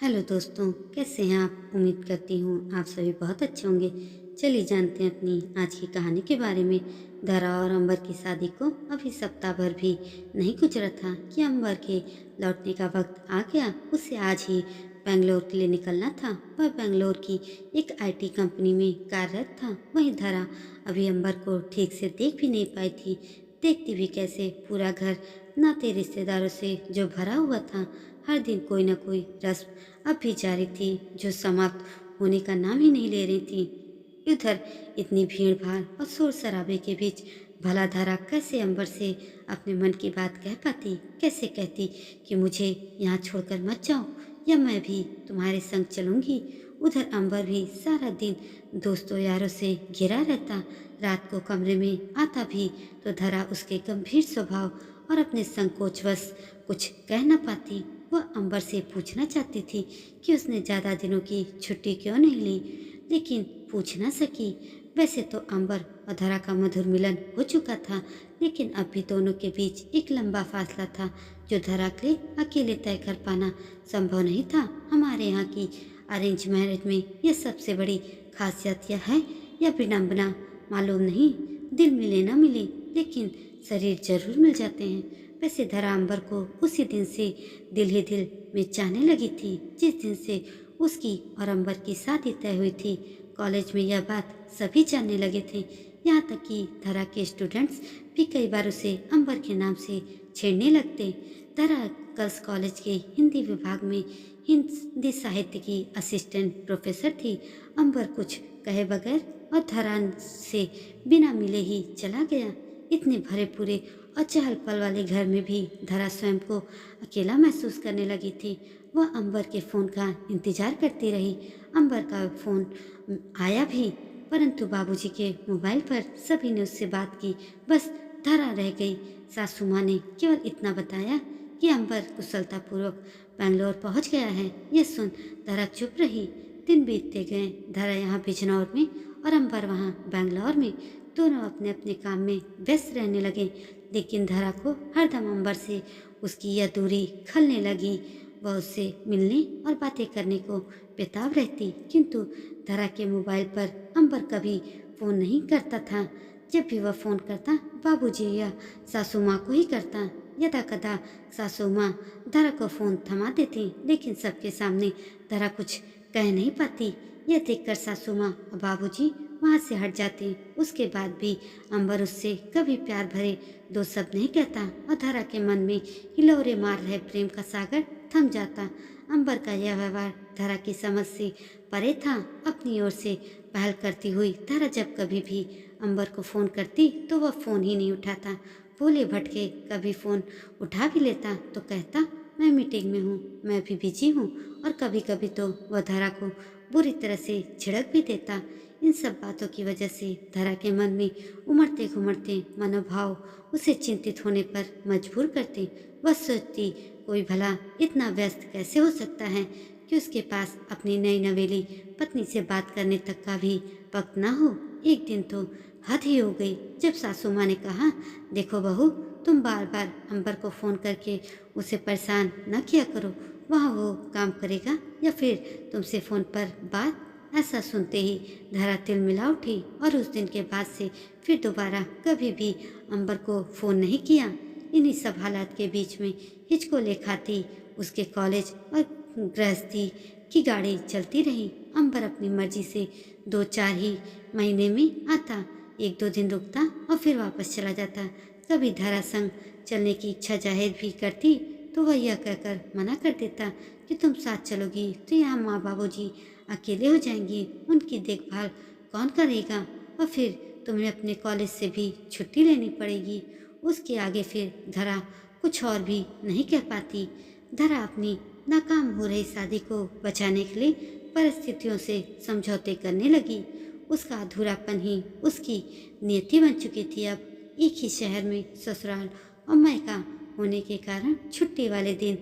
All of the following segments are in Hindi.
हेलो दोस्तों, कैसे हैं आप? उम्मीद करती हूँ आप सभी बहुत अच्छे होंगे। चलिए जानते हैं अपनी आज की कहानी के बारे में। धरा और अंबर की शादी को अभी सप्ताह भर भी नहीं गुजरा था कि अंबर के लौटने का वक्त आ गया। उसे आज ही बेंगलोर के लिए निकलना था। वह बेंगलोर की एक आईटी कंपनी में कार्यरत था। वहीं धरा अभी अंबर को ठीक से देख भी नहीं पाई थी। देखती भी कैसे, पूरा घर नाते रिश्तेदारों से जो भरा हुआ था। हर दिन कोई न कोई रस्म अब भी जारी थी जो समाप्त होने का नाम ही नहीं ले रही थी। उधर इतनी भीड़ भाड़ और शोर शराबे के बीच भला धारा कैसे अंबर से अपने मन की बात कह पाती? कैसे कहती कि मुझे यहाँ छोड़कर मत जाओ या मैं भी तुम्हारे संग चलूंगी? उधर अंबर भी सारा दिन दोस्तों यारों से घिरा रहता। रात को कमरे में आता भी तो धरा उसके गंभीर स्वभाव और अपने संकोचवश कुछ कह न पाती। वह अंबर से पूछना चाहती थी कि उसने ज्यादा दिनों की छुट्टी क्यों नहीं ली, लेकिन पूछ न सकी। वैसे तो अंबर और धरा का मधुर मिलन हो चुका था, लेकिन अब भी दोनों के बीच एक लंबा फासला था जो धरा के लिए अकेले तय कर पाना संभव नहीं था। हमारे यहाँ की अरेंज मैरिज में यह सबसे बड़ी खासियत यह है या विडम्बना मालूम नहीं, दिल मिले न मिले लेकिन शरीर जरूर मिल जाते हैं। वैसे धरा अंबर को उसी दिन से दिल ही दिल में चाहने लगी थी जिस दिन से उसकी और अंबर की शादी तय हुई थी। कॉलेज में यह बात सभी जानने लगे थे, यहाँ तक कि धरा के स्टूडेंट्स भी कई बार उसे अंबर के नाम से छेड़ने लगते। धरा गर्ल्स कॉलेज के हिंदी विभाग में हिंदी साहित्य की असिस्टेंट प्रोफेसर थी। अंबर कुछ कहे बगैर और धरा से बिना मिले ही चला गया। इतने भरे पूरे और चहल पहल वाले घर में भी धरा स्वयं को अकेला महसूस करने लगी थी। वह अंबर के फोन का इंतजार करती रही। अंबर का फोन आया भी, परंतु बाबूजी के मोबाइल पर सभी ने उससे बात की, बस धरा रह गई। सासू माँ ने केवल इतना बताया कि अंबर कुशलतापूर्वक बेंगलोर पहुंच गया है। यह सुन धरा चुप रही। दिन बीतते गए। धरा यहाँ बिजनौर में और अंबर वहाँ बेंगलोर में। दोनों अपने अपने काम में व्यस्त रहने लगे, लेकिन धरा को हरदम अंबर से उसकी यह दूरी खलने लगी। वह उससे मिलने और बातें करने को बेताब रहती, किंतु धरा के मोबाइल पर अंबर कभी फोन नहीं करता था। जब भी वह फोन करता बाबूजी या सासू माँ को ही करता। यदा कदा सासू माँ धरा को फोन थमा देती, लेकिन सबके सामने धरा कुछ कह नहीं पाती। यह देखकर सासू माँ और बाबूजी वहाँ से हट जाते। उसके बाद भी अंबर उससे कभी प्यार भरे दो शब्द नहीं कहता और धरा के मन में हिलोरे मार रहे प्रेम का सागर थम जाता। अंबर का यह व्यवहार धरा की समझ से परे था। अपनी ओर से पहल करती हुई धरा जब कभी भी अंबर को फोन करती तो वह फोन ही नहीं उठाता। भोले भटके कभी फोन उठा भी लेता तो कहता मैं मीटिंग में हूँ, मैं भी बिजी हूँ, और कभी कभी तो वह धरा को बुरी तरह से झिड़क भी देता। इन सब बातों की वजह से धरा के मन में उमड़ते घुमड़ते मनोभाव उसे चिंतित होने पर मजबूर करते। वह सोचती कोई भला इतना व्यस्त कैसे हो सकता है कि उसके पास अपनी नई नवेली पत्नी से बात करने तक का भी वक्त न हो। एक दिन तो हद ही हो गई जब सासू माँ ने कहा, देखो बहू, तुम बार बार अंबर को फोन करके उसे परेशान न किया करो, वहाँ वो काम करेगा या फिर तुमसे फोन पर बात। ऐसा सुनते ही धरा तिलमिला उठी और उस दिन के बाद से फिर दोबारा कभी भी अंबर को फोन नहीं किया। इन्हीं सब हालात के बीच में हिचकोले खाती उसके कॉलेज और गृहस्थी की गाड़ी चलती रही। अंबर अपनी मर्जी से 2-4 ही महीने में आता, 1-2 दिन रुकता और फिर वापस चला जाता। कभी धरा संग चलने की इच्छा जाहिर भी करती तो वह यह कहकर मना कर देता कि तुम साथ चलोगी तो यहाँ माँ बाबूजी अकेले हो जाएंगे, उनकी देखभाल कौन करेगा, और फिर तुम्हें अपने कॉलेज से भी छुट्टी लेनी पड़ेगी। उसके आगे फिर धरा कुछ और भी नहीं कह पाती। धरा अपनी नाकाम हो रही शादी को बचाने के लिए परिस्थितियों से समझौते करने लगी। उसका अधूरापन ही उसकी नियति बन चुकी थी। अब एक ही शहर में ससुराल और मायका होने के कारण छुट्टी वाले दिन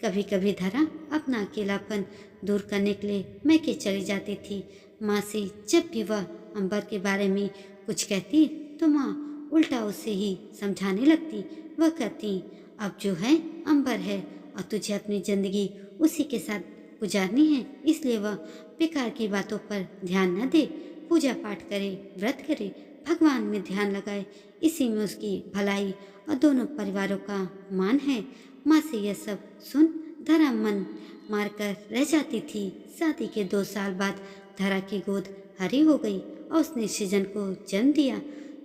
कभी कभी धरा अपना अकेलापन दूर करने के लिए मैके चली जाती थी। माँ से जब भी वह अंबर के बारे में कुछ कहती तो माँ उल्टा उसे ही समझाने लगती। वह कहती अब जो है अंबर है और तुझे अपनी जिंदगी उसी के साथ गुजारनी है, इसलिए वह बेकार की बातों पर ध्यान न दे, पूजा पाठ करे, व्रत करे, भगवान में ध्यान लगाए। इसी में उसकी भलाई और दोनों परिवारों का मान है। माँ से यह सब सुन धरा मन मारकर रह जाती थी। शादी के 2 साल बाद धरा की गोद हरी हो गई और उसने सृजन को जन्म दिया,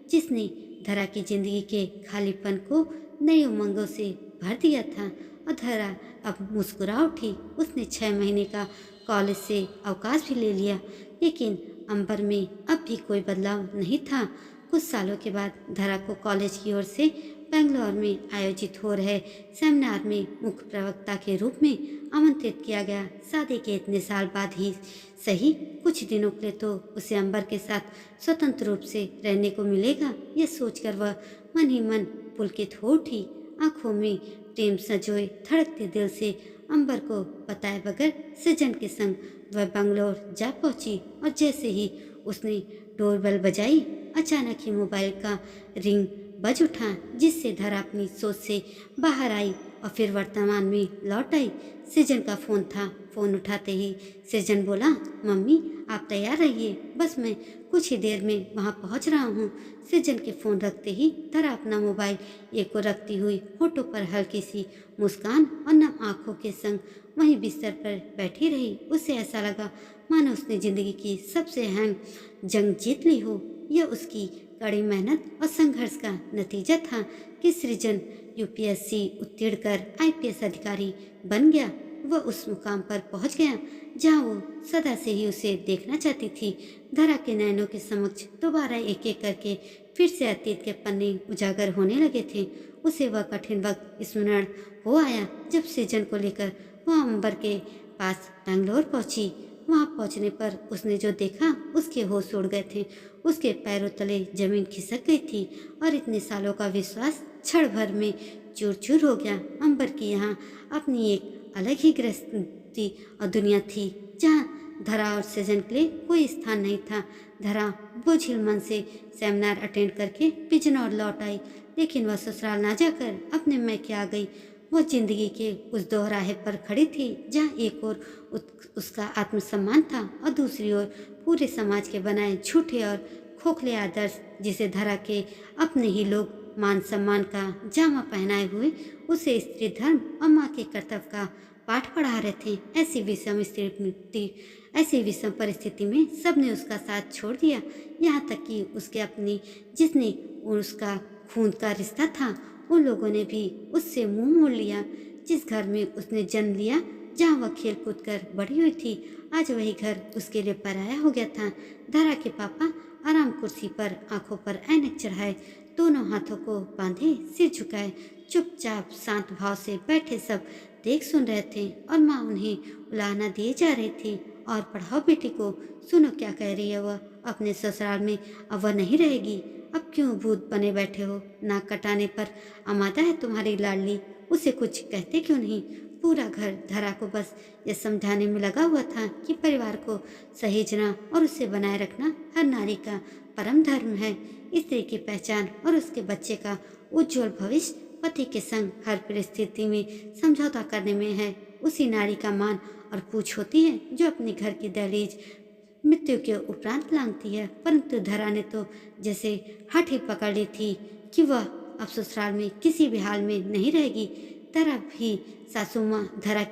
जिसने धरा की जिंदगी के खालीपन को नई उमंगों से भर दिया था। और धरा अब मुस्कुरा उठी। उसने 6 महीने का कॉलेज से अवकाश भी ले लिया, लेकिन अंबर में अब भी कोई बदलाव नहीं था। कुछ सालों के बाद धरा को कॉलेज की ओर से बेंगलोर में आयोजित हो रहे सेमिनार में मुख्य प्रवक्ता के रूप में आमंत्रित किया गया। शादी के इतने साल बाद ही सही, कुछ दिनों के लिए तो उसे अंबर के साथ स्वतंत्र रूप से रहने को मिलेगा। यह सोचकर वह मन ही मन पुलकित हो उठी। आंखों में प्रेम संजोए धड़कते दिल से अंबर को बताए बगैर सृजन के संग वह बंगलोर जा पहुंची। और जैसे ही उसने डोरबेल बजाई, अचानक ही मोबाइल का रिंग बज उठा, जिससे धरा अपनी सोच से बाहर आई और फिर वर्तमान में लौट आई। सृजन का फोन था। फोन उठाते ही सृजन बोला, मम्मी आप तैयार रहिए, बस मैं कुछ ही देर में वहाँ पहुँच रहा हूँ। सृजन के फोन रखते ही धरा अपना मोबाइल एक को रखती हुई होठों पर हल्की सी मुस्कान और नम आंखों के संग वहीं बिस्तर पर बैठी रही। उसे ऐसा लगा मानो उसने जिंदगी की सबसे अहम जंग जीत ली हो। यह उसकी कड़ी मेहनत और संघर्ष का नतीजा था कि सृजन यूपीएससी उत्तीर्ण कर आईपीएस अधिकारी बन गया। वह उस मुकाम पर पहुंच गया जहां वो सदा से ही उसे देखना चाहती थी। धरा के नयनों के समक्ष दोबारा एक एक करके फिर से अतीत के पन्ने उजागर होने लगे थे। उसे वह कठिन वक्त स्मरण हो आया जब सृजन को लेकर वह अंबर के पास बेंगलोर पहुंची। वहां पहुंचने पर उसने जो देखा उसके होश उड़ गए थे। उसके पैरों तले जमीन खिसक गई थी और इतने सालों का विश्वास क्षण भर में चूर चूर हो गया। अंबर की यहाँ अपनी एक अलग ही गृहस्थी और दुनिया थी जहाँ धरा और सृजन के लिए कोई स्थान नहीं था। धरा बोझिल मन से सेमिनार अटेंड करके बिजनौर लौट आई, लेकिन वह ससुराल ना जाकर अपने मैके आ गई। वह जिंदगी के उस दोहराहे पर खड़ी थी जहाँ एक ओर उसका आत्मसम्मान था और दूसरी ओर पूरे समाज के बनाए झूठे और खोखले आदर्श, जिसे धरा के अपने ही लोग मान सम्मान का जामा पहनाए हुए उसे स्त्री धर्म और माँ के कर्तव्य का पाठ पढ़ा रहे थे। ऐसी विषम परिस्थिति में सबने उसका साथ छोड़ दिया, यहाँ तक कि उसके अपनी जिसने उसका खून का रिश्ता था उन लोगों ने भी उससे मुंह मोड़ लिया। जिस घर में उसने जन्म लिया, जहाँ वह खेल कूद कर बड़ी हुई थी, आज वही घर उसके लिए पराया हो गया था। धरा के पापा आराम कुर्सी पर आंखों पर ऐनक चढ़ाए, दोनों हाथों को बांधे, सिर झुकाए, चुपचाप शांत भाव से बैठे सब देख सुन रहे थे। और माँ उन्हें उलाहना दिए जा रही थी, और पढ़ाओ बेटी को, सुनो क्या कह रही है वह, अपने ससुराल में अब वह नहीं रहेगी। अब क्यों भूत बने बैठे हो, नाक कटाने पर आमादा है तुम्हारी लाडली, उसे कुछ कहते क्यों नहीं। पूरा घर धरा को बस ये समझाने में लगा हुआ था कि परिवार को सहेजना और उसे बनाए रखना हर नारी का परम धर्म है। स्त्री की पहचान और उसके बच्चे का उज्जवल भविष्य पति के संग हर परिस्थिति में समझौता करने में है। उसी नारी का मान और पूछ होती है जो अपने घर की दहलीज मृत्यु के उपरांत लांघती है। परंतु धरा ने तो जैसे हठ ही पकड़ ली थी कि वह अब ससुराल में किसी भी हाल में नहीं रहेगी। धरा की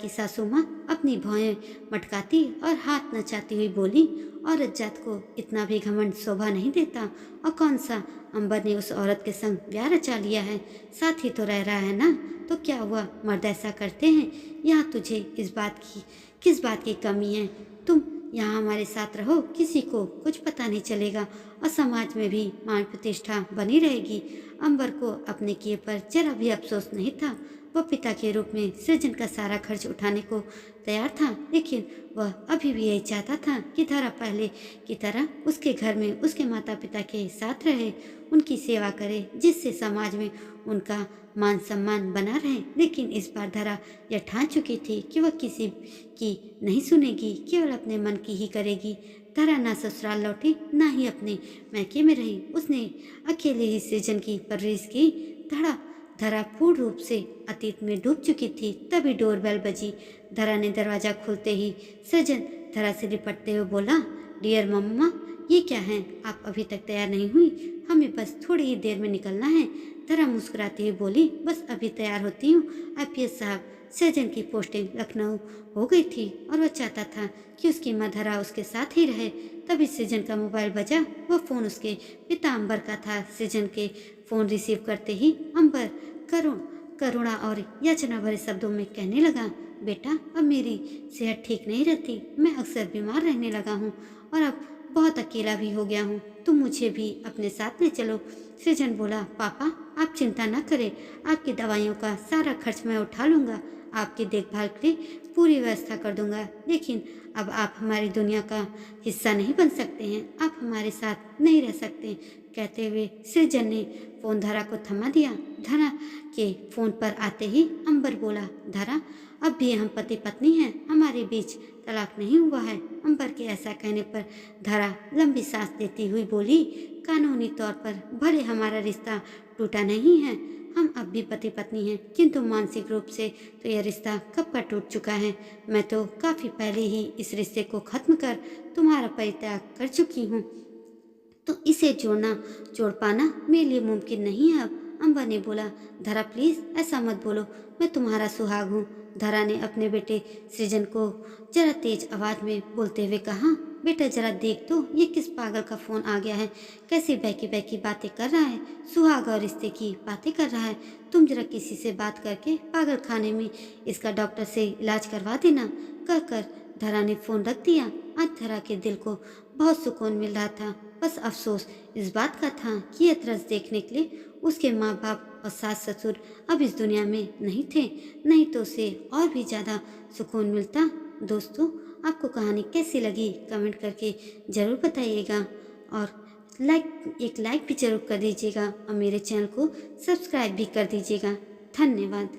सासू माँ अपनी भौहें मटकाती और हाथ नचाती हुई बोली, औरत जात को इतना भी घमंड शोभा नहीं देता। और कौन सा अंबर ने उस औरत के संग ब्याह रचा लिया है, साथ ही तो रह रहा है ना, तो क्या हुआ, मर्द ऐसा करते हैं। यहाँ तुझे किस बात की कमी है। तुम यहाँ हमारे साथ रहो, किसी को कुछ पता नहीं चलेगा और समाज में भी मान प्रतिष्ठा बनी रहेगी। अंबर को अपने किए पर जरा भी अफसोस नहीं था। वह पिता के रूप में सृजन का सारा खर्च उठाने को तैयार था, लेकिन वह अभी भी यही चाहता था कि धरा पहले की तरह उसके घर में उसके माता पिता के साथ रहे, उनकी सेवा करे, जिससे समाज में उनका मान सम्मान बना रहे। लेकिन इस बार धरा यह ठान चुकी थी कि वह किसी की नहीं सुनेगी, केवल अपने मन की ही करेगी। धरा ना ससुराल लौटी, ना ही अपने मैके में रही। उसने अकेले ही सृजन की परवरिश की। धरा पूर्ण रूप से अतीत में डूब चुकी थी। तभी डोरबेल बजी। धरा ने दरवाजा खोलते ही सृजन धरा से लिपटते हुए बोला, डियर मम्मा, ये क्या है? आप अभी तक तैयार नहीं हुई? हमें बस थोड़ी ही देर में निकलना है। धरा मुस्कुराती हुई बोली, बस अभी तैयार होती हूँ। आईपीएस साहब, सृजन की पोस्टिंग लखनऊ हो गई थी और वह चाहता था कि उसकी माँ धरा उसके साथ ही रहे। तभी सृजन का मोबाइल बजा। वह फ़ोन उसके पिता अंबर का था। सृजन के फ़ोन रिसीव करते ही अंबर करुणा और याचना भरे शब्दों में कहने लगा, बेटा, अब मेरी सेहत ठीक नहीं रहती। मैं अक्सर बीमार रहने लगा हूँ और अब बहुत अकेला भी हो गया हूँ। तुम मुझे भी अपने साथ ले चलो। सृजन बोला, पापा, आप चिंता न करें। आपकी दवाइयों का सारा खर्च मैं उठा लूँगा। आपकी देखभाल के लिए पूरी व्यवस्था कर दूंगा। लेकिन अब आप हमारी दुनिया का हिस्सा नहीं बन सकते हैं। आप हमारे साथ नहीं रह सकते। कहते हुए सृजन ने फ़ोन धरा को थमा दिया। धरा के फ़ोन पर आते ही अंबर बोला, धरा, अब भी हम पति पत्नी हैं। हमारे बीच तलाक नहीं हुआ है। अंबर के ऐसा कहने पर धरा लंबी सांस लेती हुई बोली, कानूनी तौर पर भले हमारा रिश्ता टूटा नहीं है, हम अब भी पति पत्नी हैं, किंतु मानसिक रूप से तो यह रिश्ता कब का टूट चुका है। मैं तो काफ़ी पहले ही इस रिश्ते को ख़त्म कर तुम्हारा परित्याग कर चुकी हूँ। तो इसे जोड़ पाना मेरे लिए मुमकिन नहीं है अब। अम्बर ने बोला, धरा प्लीज़ ऐसा मत बोलो, मैं तुम्हारा सुहाग हूँ। धरा ने अपने बेटे सृजन को जरा तेज आवाज़ में बोलते हुए कहा, बेटा जरा देख तो ये किस पागल का फ़ोन आ गया है। कैसी बहकी बहकी बातें कर रहा है। सुहाग और रिश्ते की बातें कर रहा है। तुम जरा किसी से बात करके पागल खाने में इसका डॉक्टर से इलाज करवा देना। कहकर धरा ने फ़ोन रख दिया। आज धरा के दिल को बहुत सुकून मिल रहा था। बस अफसोस इस बात का था कि यह दृश्य देखने के लिए उसके माँ बाप और सास ससुर अब इस दुनिया में नहीं थे, नहीं तो उसे और भी ज़्यादा सुकून मिलता। दोस्तों, आपको कहानी कैसी लगी कमेंट करके ज़रूर बताइएगा और एक लाइक भी ज़रूर कर दीजिएगा और मेरे चैनल को सब्सक्राइब भी कर दीजिएगा। धन्यवाद।